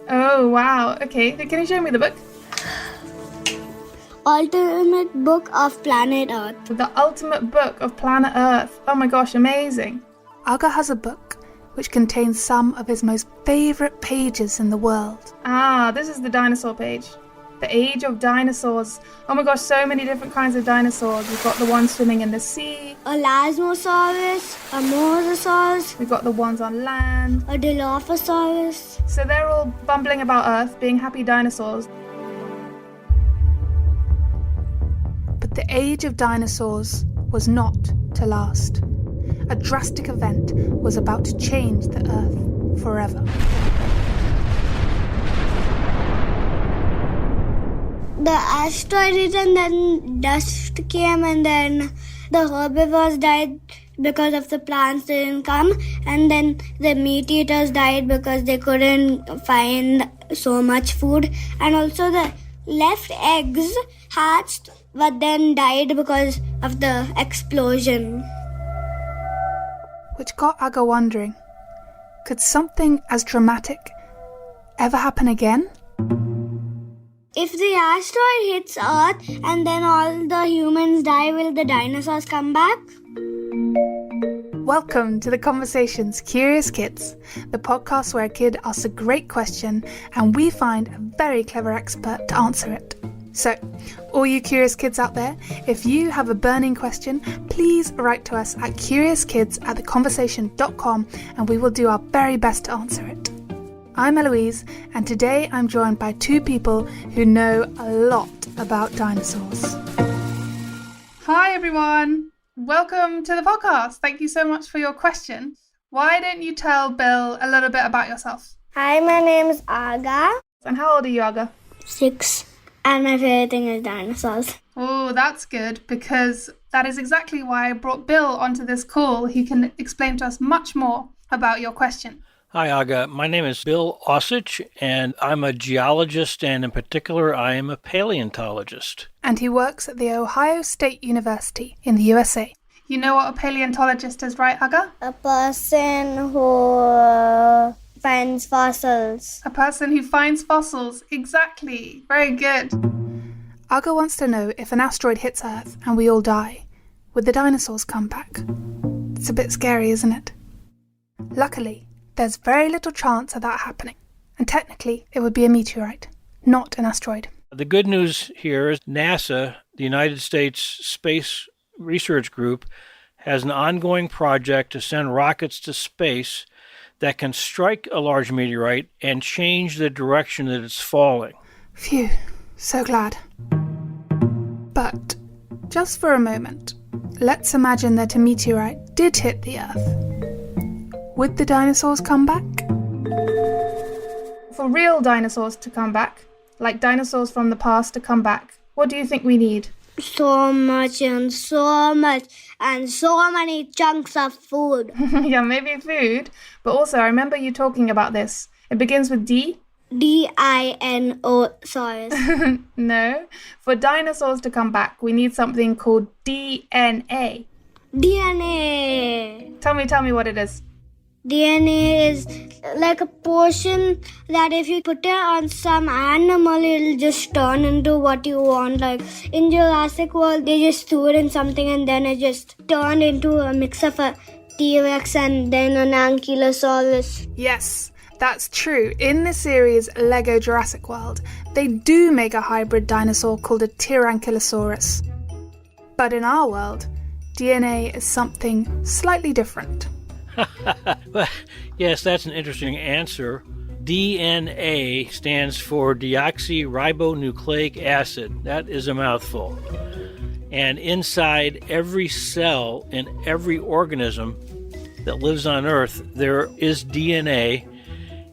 Oh, wow. Okay, can you show me the book? Ultimate Book of Planet Earth. The Ultimate Book of Planet Earth. Oh my gosh, amazing. Aga has a book which contains some of his most favourite pages in the world. Ah, this is the dinosaur page. The Age of Dinosaurs. Oh my gosh, so many different kinds of dinosaurs. We've got the ones swimming in the sea. A Lasmosaurus, a Mosasaurus, We've got the ones on land. a Dilophosaurus. So they're all bumbling about Earth, being happy dinosaurs. But the Age of Dinosaurs was not to last. A drastic event was about to change the Earth forever. The asteroid hit and then dust came and then the herbivores died because of the plants didn't come, and then the meat eaters died because they couldn't find so much food, and also the left eggs hatched but then died because of the explosion. Which got Aga wondering, could something as dramatic ever happen again? If the asteroid hits Earth and then all the humans die, will the dinosaurs come back? Welcome to The Conversations, Curious Kids, the podcast where a kid asks a great question and we find a very clever expert to answer it. So, all you curious kids out there, if you have a burning question, please write to us at curiouskids@theconversation.com and we will do our very best to answer it. I'm Eloise, and today I'm joined by two people who know a lot about dinosaurs. Hi everyone, welcome to the podcast. Thank you so much for your question. Why don't you tell Bill a little bit about yourself? Hi, my name is Aga. And how old are you, Aga? 6. And my favorite thing is dinosaurs. Oh, that's good, because that is exactly why I brought Bill onto this call. He can explain to us much more about your question. Hi, Aga. My name is Bill Osich, and I'm a geologist, and in particular, I am a paleontologist. And he works at the Ohio State University in the USA. You know what a paleontologist is, right, Aga? A person who finds fossils. A person who finds fossils. Exactly. Very good. Aga wants to know if an asteroid hits Earth and we all die, would the dinosaurs come back? It's a bit scary, isn't it? Luckily, there's very little chance of that happening. And technically, it would be a meteorite, not an asteroid. The good news here is NASA, the United States Space Research Group, has an ongoing project to send rockets to space that can strike a large meteorite and change the direction that it's falling. Phew, so glad. But just for a moment, let's imagine that a meteorite did hit the Earth. Would the dinosaurs come back? For real dinosaurs to come back, like dinosaurs from the past to come back, what do you think we need? So much and so much and so many chunks of food. Yeah, maybe food, but also I remember you talking about this. It begins with D? Dinosaurus. No. For dinosaurs to come back, we need something called DNA. DNA. Tell me what it is. DNA is like a portion that if you put it on some animal, it'll just turn into what you want. Like in Jurassic World, they just threw it in something and then it just turned into a mix of a T-Rex and then an Ankylosaurus. Yes, that's true. In the series Lego Jurassic World, they do make a hybrid dinosaur called a Tyrannosaurus. But in our world, DNA is something slightly different. Yes, that's an interesting answer. DNA stands for deoxyribonucleic acid. That is a mouthful. And inside every cell in every organism that lives on Earth, there is DNA.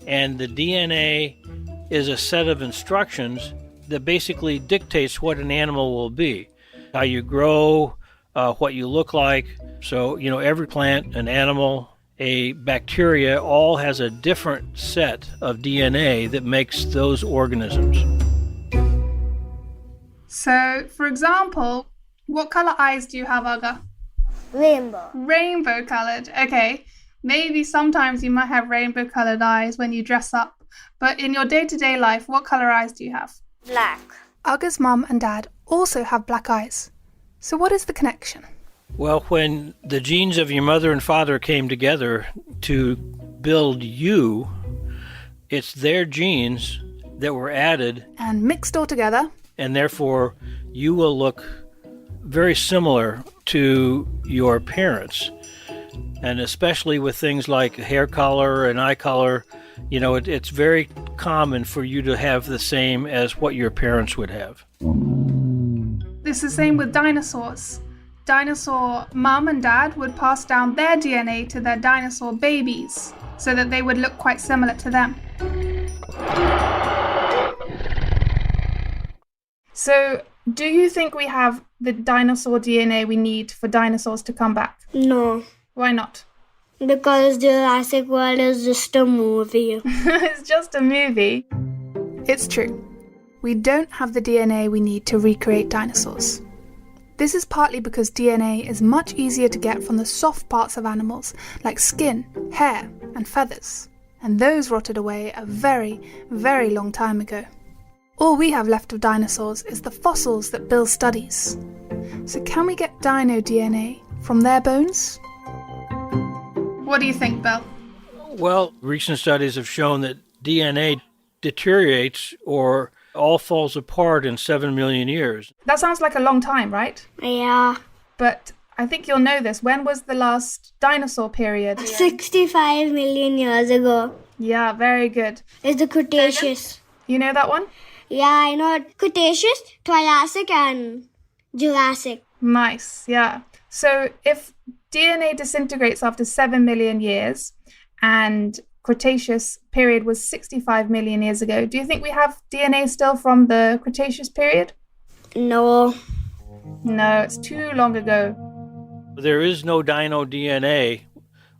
And the DNA is a set of instructions that basically dictates what an animal will be. How you grow, what you look like. So, every plant, an animal, a bacteria all has a different set of DNA that makes those organisms. So, for example, what color eyes do you have, Aga? Rainbow. Rainbow colored. Okay. Maybe sometimes you might have rainbow-colored eyes when you dress up, but in your day-to-day life, what color eyes do you have? Black. Aga's mum and dad also have black eyes. So what is the connection? Well, when the genes of your mother and father came together to build you, it's their genes that were added. And mixed all together. And therefore, you will look very similar to your parents. And especially with things like hair color and eye color, it's very common for you to have the same as what your parents would have. It's the same with dinosaurs. Dinosaur mum and dad would pass down their DNA to their dinosaur babies so that they would look quite similar to them. So, do you think we have the dinosaur DNA we need for dinosaurs to come back? No. Why not? Because Jurassic World is just a movie. It's just a movie. It's true. We don't have the DNA we need to recreate dinosaurs. This is partly because DNA is much easier to get from the soft parts of animals, like skin, hair, and feathers. And those rotted away a very, very long time ago. All we have left of dinosaurs is the fossils that Bill studies. So can we get dino DNA from their bones? What do you think, Bill? Well, recent studies have shown that DNA deteriorates or all falls apart in 7 million years. That sounds like a long time, right? Yeah. But I think you'll know this. When was the last dinosaur period? 65 million years ago. Yeah, very good. It's the Cretaceous. You know that one? Yeah, I know it. Cretaceous, Triassic, and Jurassic. Nice, yeah. So if DNA disintegrates after 7 million years and Cretaceous period was 65 million years ago, do you think we have DNA still from the Cretaceous period? No. No, it's too long ago. There is no dino DNA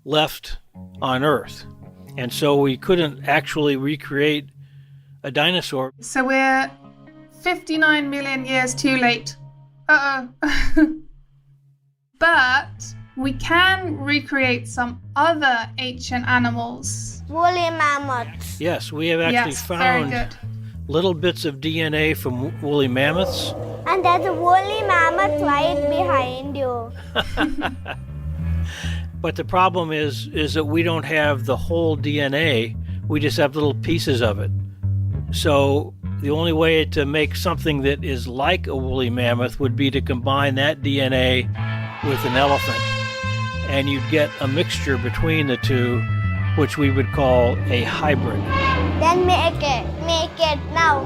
left on Earth, and so we couldn't actually recreate a dinosaur. So we're 59 million years too late. Uh-oh. But we can recreate some other ancient animals. Woolly mammoths. Yes, we have actually very found good. little bits of DNA from woolly mammoths. And there's a woolly mammoth right behind you. But the problem is that we don't have the whole DNA. We just have little pieces of it. So the only way to make something that is like a woolly mammoth would be to combine that DNA with an elephant. And you'd get a mixture between the two, which we would call a hybrid. Then make it now.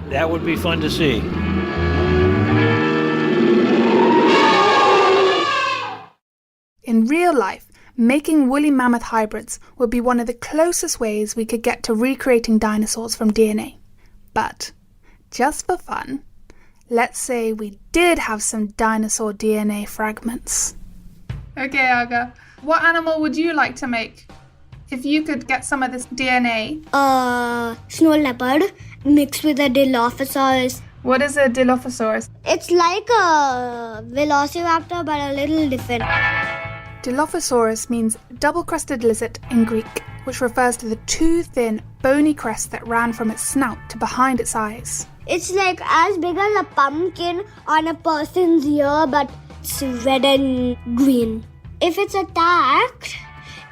That would be fun to see. In real life, making woolly mammoth hybrids would be one of the closest ways we could get to recreating dinosaurs from DNA. But, just for fun, let's say we did have some dinosaur DNA fragments. Okay, Aga, what animal would you like to make? If you could get some of this DNA. Snow leopard mixed with a Dilophosaurus. What is a Dilophosaurus? It's like a velociraptor but a little different. Dilophosaurus means double-crested lizard in Greek, which refers to the two thin, bony crests that ran from its snout to behind its eyes. It's like as big as a pumpkin on a person's ear, but it's red and green. If it's attacked,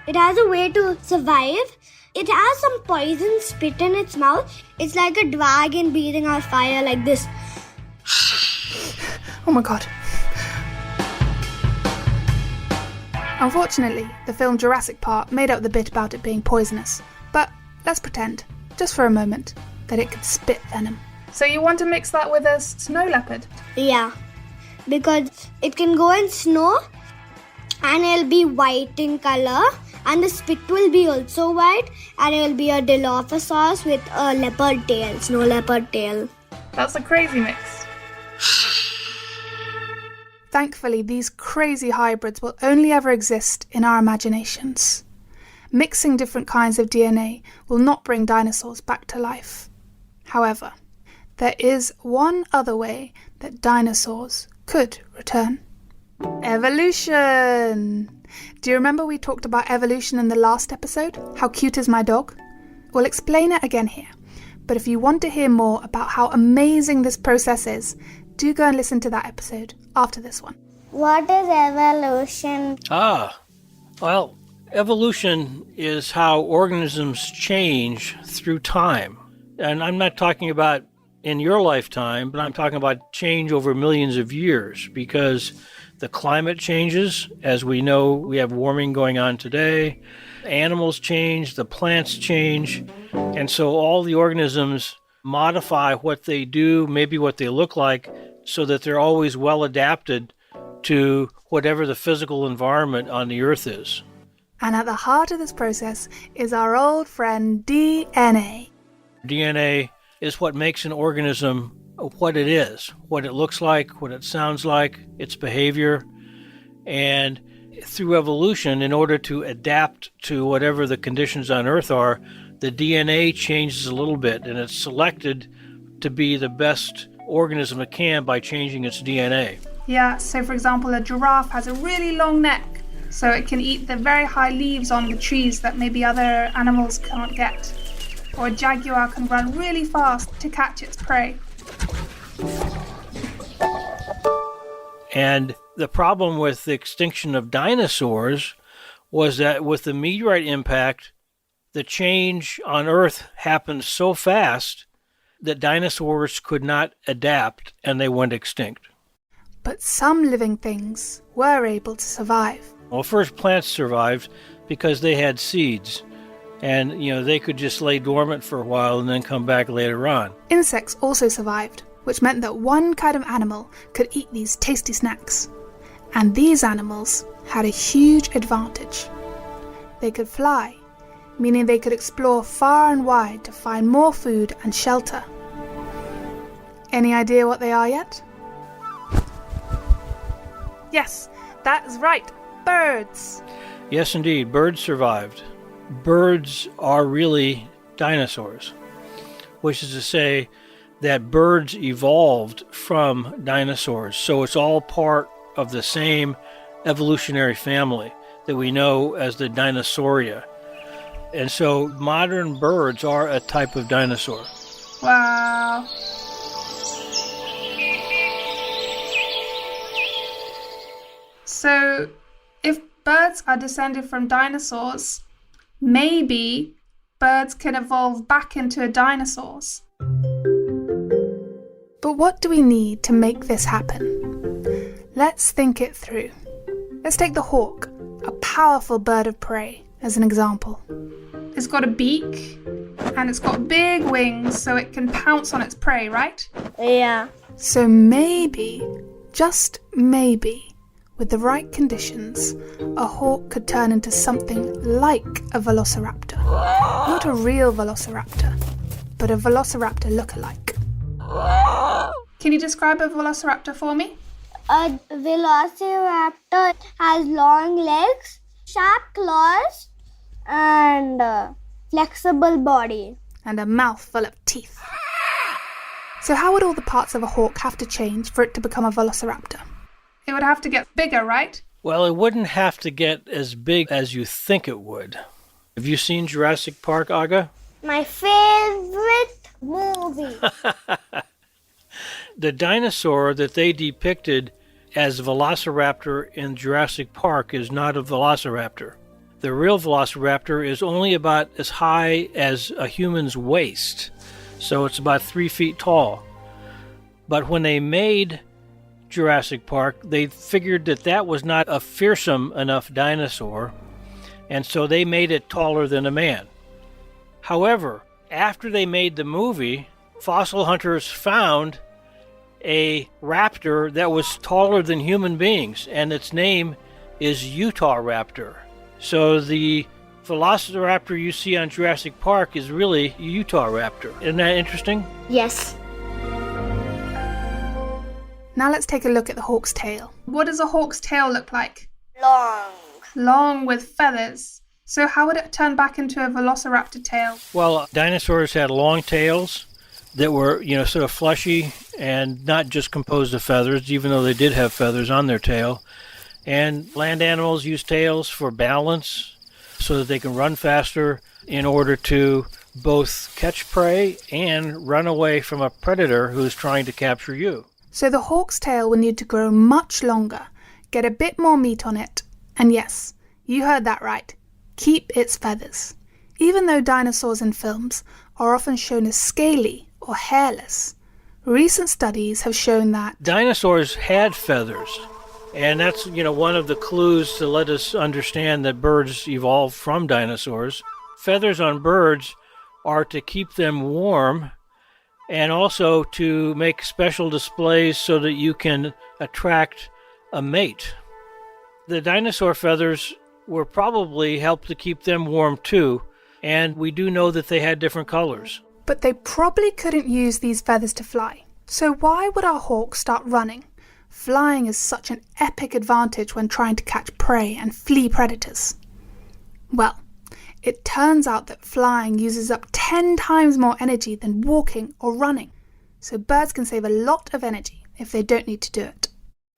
it has a way to survive. It has some poison spit in its mouth. It's like a dragon breathing out fire like this. Oh my god. Unfortunately, the film Jurassic Park made up the bit about it being poisonous. But let's pretend, just for a moment, that it could spit venom. So you want to mix that with a snow leopard? Yeah, because it can go in snow and it'll be white in color, and the spit will be also white, and it will be a Dilophosaurus with a leopard tail, snow leopard tail. That's a crazy mix. Thankfully, these crazy hybrids will only ever exist in our imaginations. Mixing different kinds of DNA will not bring dinosaurs back to life. However, there is one other way that dinosaurs could return. Evolution! Do you remember we talked about evolution in the last episode? How cute is my dog? We'll explain it again here. But if you want to hear more about how amazing this process is, do go and listen to that episode after this one. What is evolution? Well, evolution is how organisms change through time. And I'm not talking about in your lifetime, but I'm talking about change over millions of years, because the climate changes. As we know, we have warming going on today. Animals change, the plants change. And so all the organisms modify what they do, maybe what they look like, so that they're always well adapted to whatever the physical environment on the earth is. And at the heart of this process is our old friend DNA. DNA is what makes an organism what it is, what it looks like, what it sounds like, its behavior. And through evolution, in order to adapt to whatever the conditions on Earth are, the DNA changes a little bit, and it's selected to be the best organism it can by changing its DNA. Yeah, so for example, a giraffe has a really long neck, so it can eat the very high leaves on the trees that maybe other animals can't get. Or a jaguar can run really fast to catch its prey. And the problem with the extinction of dinosaurs was that with the meteorite impact, the change on Earth happened so fast that dinosaurs could not adapt and they went extinct. But some living things were able to survive. Well, first plants survived because they had seeds. And, they could just lay dormant for a while and then come back later on. Insects also survived, which meant that one kind of animal could eat these tasty snacks. And these animals had a huge advantage. They could fly, meaning they could explore far and wide to find more food and shelter. Any idea what they are yet? Yes, that's right, birds. Yes, indeed, birds survived. Birds are really dinosaurs, which is to say that birds evolved from dinosaurs. So it's all part of the same evolutionary family that we know as the Dinosauria. And so modern birds are a type of dinosaur. Wow. So if birds are descended from dinosaurs, maybe birds can evolve back into dinosaurs. But what do we need to make this happen? Let's think it through. Let's take the hawk, a powerful bird of prey, as an example. It's got a beak, and it's got big wings so it can pounce on its prey, right? Yeah. So maybe, just maybe, with the right conditions, a hawk could turn into something like a velociraptor. Not a real velociraptor, but a velociraptor look-alike. Can you describe a velociraptor for me? A velociraptor has long legs, sharp claws, and a flexible body. And a mouth full of teeth. So how would all the parts of a hawk have to change for it to become a velociraptor? It would have to get bigger, right? Well, it wouldn't have to get as big as you think it would. Have you seen Jurassic Park, Aga? My favorite movie. The dinosaur that they depicted as Velociraptor in Jurassic Park is not a velociraptor. The real velociraptor is only about as high as a human's waist, so it's about 3 feet tall. But when they made Jurassic Park, they figured that that was not a fearsome enough dinosaur, and so they made it taller than a man. However, after they made the movie, fossil hunters found a raptor that was taller than human beings, and its name is Utah raptor. So the velociraptor you see on Jurassic Park is really Utah raptor. Isn't that interesting? Yes. Now let's take a look at the hawk's tail. What does a hawk's tail look like? Long. Long with feathers. So how would it turn back into a velociraptor tail? Well, dinosaurs had long tails that were, sort of fleshy and not just composed of feathers, even though they did have feathers on their tail. And land animals use tails for balance so that they can run faster in order to both catch prey and run away from a predator who's trying to capture you. So the hawk's tail will need to grow much longer, get a bit more meat on it, and yes, you heard that right, keep its feathers. Even though dinosaurs in films are often shown as scaly or hairless, recent studies have shown that dinosaurs had feathers, and that's, one of the clues to let us understand that birds evolved from dinosaurs. Feathers on birds are to keep them warm and also to make special displays so that you can attract a mate. The dinosaur feathers were probably helped to keep them warm too, and we do know that they had different colors. But they probably couldn't use these feathers to fly. So why would our hawk start running? Flying is such an epic advantage when trying to catch prey and flee predators. Well, it turns out that flying uses up 10 times more energy than walking or running. So birds can save a lot of energy if they don't need to do it.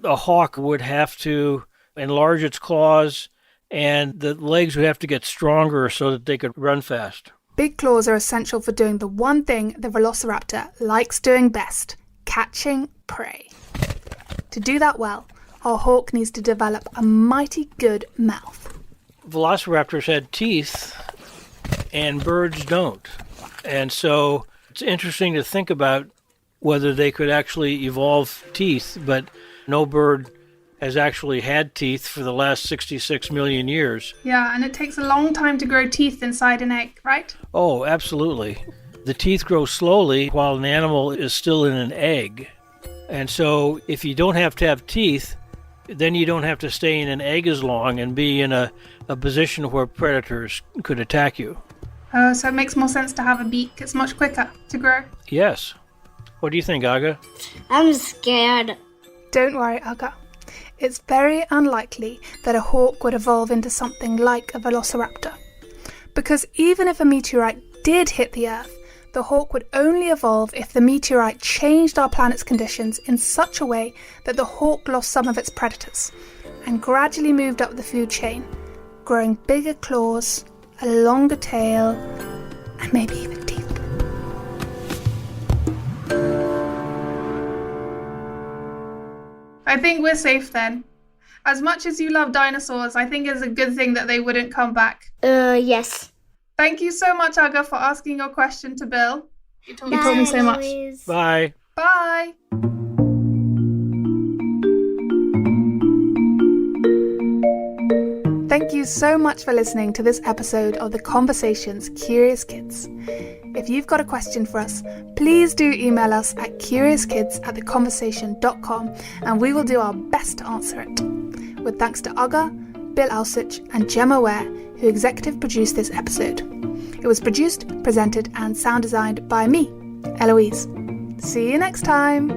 A hawk would have to enlarge its claws, and the legs would have to get stronger so that they could run fast. Big claws are essential for doing the one thing the velociraptor likes doing best, catching prey. To do that well, our hawk needs to develop a mighty good mouth. Velociraptors had teeth, and birds don't. And so it's interesting to think about whether they could actually evolve teeth, but no bird has actually had teeth for the last 66 million years. Yeah, and it takes a long time to grow teeth inside an egg, right? Oh, absolutely. The teeth grow slowly while an animal is still in an egg. And so if you don't have to have teeth, then you don't have to stay in an egg as long and be in a position where predators could attack you. Oh, so it makes more sense to have a beak. It's much quicker to grow. Yes. What do you think, Aga? I'm scared. Don't worry, Aga. It's very unlikely that a hawk would evolve into something like a velociraptor. Because even if a meteorite did hit the Earth, the hawk would only evolve if the meteorite changed our planet's conditions in such a way that the hawk lost some of its predators and gradually moved up the food chain, growing bigger claws, a longer tail, and maybe even teeth. I think we're safe then. As much as you love dinosaurs, I think it's a good thing that they wouldn't come back. Yes. Thank you so much, Aga, for asking your question to Bill. You told me so much. Bye. Bye. Thank you so much for listening to this episode of The Conversations Curious Kids. If you've got a question for us, please do email us at curiouskids@theconversation.com and we will do our best to answer it. With thanks to Aga, Bill Alsich and Gemma Ware, who executive produced this episode. It was produced, presented and sound designed by me, Eloise. See you next time!